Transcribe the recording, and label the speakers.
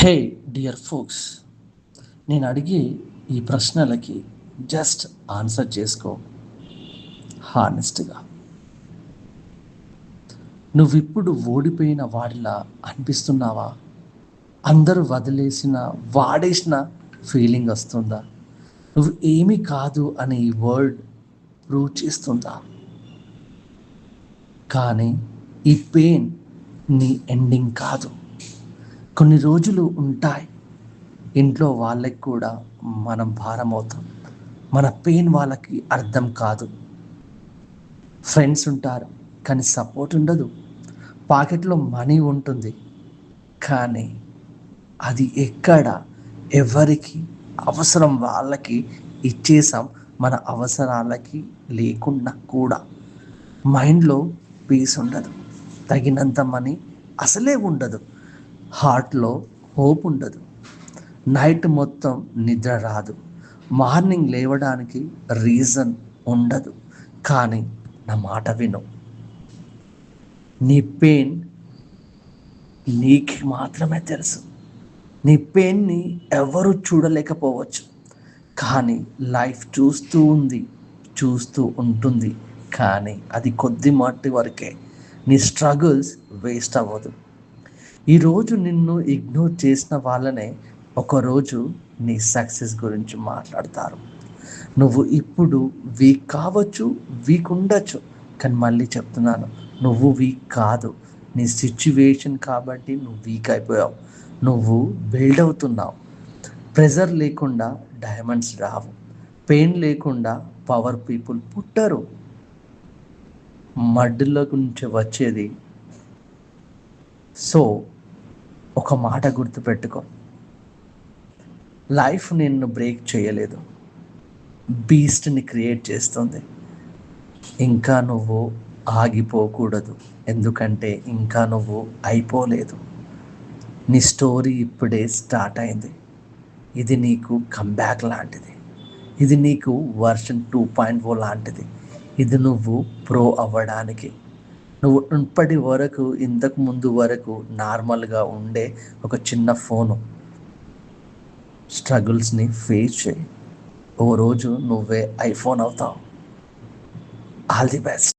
Speaker 1: హే dear folks, నేను అడిగే ఈ ప్రశ్నలకి జస్ట్ ఆన్సర్ చేసుకో హానెస్ట్గా. నువ్విప్పుడు ఓడిపోయిన వాడిలా అనిపిస్తున్నావా? అందరూ వదిలేసిన వాడేసిన ఫీలింగ్ వస్తుందా? నువ్వు ఏమీ కాదు అనే ఈ వర్డ్ ప్రూవ్ చేస్తుందా? కానీ ఈ పెయిన్ నీ ఎండింగ్ కాదు. కొన్ని రోజులు ఉంటాయి, ఇంట్లో వాళ్ళకి కూడా మనం భారం అవుతాం. మన పెయిన్ వాళ్ళకి అర్థం కాదు. ఫ్రెండ్స్ ఉంటారు కానీ సపోర్ట్ ఉండదు. పాకెట్లో మనీ ఉంటుంది కానీ అది ఎక్కడ, ఎవరికి అవసరం వాళ్ళకి ఇచ్చేసాం. మన అవసరాలకి లేకున్నా కూడా మైండ్లో పీస్ ఉండదు. తగినంత మనీ అసలే ఉండదు. హార్ట్లో హోప్ ఉండదు. నైట్ మొత్తం నిద్ర రాదు. మార్నింగ్ లేవడానికి రీజన్ ఉండదు. కానీ నా మాట విను. నీ పెయిన్ నీకు మాత్రమే తెలుసు. నీ పెయిన్ని ఎవరు చూడలేకపోవచ్చు. కానీ లైఫ్ చూస్తూ ఉంది, చూస్తూ ఉంటుంది. కానీ అది కొద్ది మట్టి వరకే. నీ స్ట్రగుల్స్ వేస్ట్ అవ్వదు. ఈరోజు నిన్ను ఇగ్నోర్ చేసిన వాళ్ళనే ఒకరోజు నీ సక్సెస్ గురించి మాట్లాడతారు. నువ్వు ఇప్పుడు వీక్ కావచ్చు, వీక్ ఉండొచ్చు, కానీ మళ్ళీ చెప్తున్నాను, నువ్వు వీక్ కాదు. నీ సిచ్యువేషన్ కాబట్టి నువ్వు వీక్ అయిపోయావు. నువ్వు బిల్డ్ అవుతున్నావు. ప్రెజర్ లేకుండా డైమండ్స్ రావు. పెయిన్ లేకుండా పవర్ పీపుల్ పుట్టరు. మడ్డులో నుంచి వచ్చేది. సో ఒక మాట గుర్తుపెట్టుకో, లైఫ్ నిన్ను బ్రేక్ చేయలేదు, బీస్ట్ని క్రియేట్ చేస్తుంది. ఇంకా నువ్వు ఆగిపోకూడదు, ఎందుకంటే ఇంకా నువ్వు అయిపోలేదు. నీ స్టోరీ ఇప్పుడే స్టార్ట్ అయింది. ఇది నీకు కంబ్యాక్ లాంటిది. ఇది నీకు వర్షన్ 2.0 లాంటిది. ఇది నువ్వు ప్రో అవ్వడానికి. నువ్వు ఇప్పటి వరకు, ఇంతకు ముందు వరకు నార్మల్గా ఉండే ఒక చిన్న ఫోను స్ట్రగుల్స్ని ఫేస్ చేయి. ఓ రోజు నువ్వే ఐఫోన్ అవుతావు. All the best.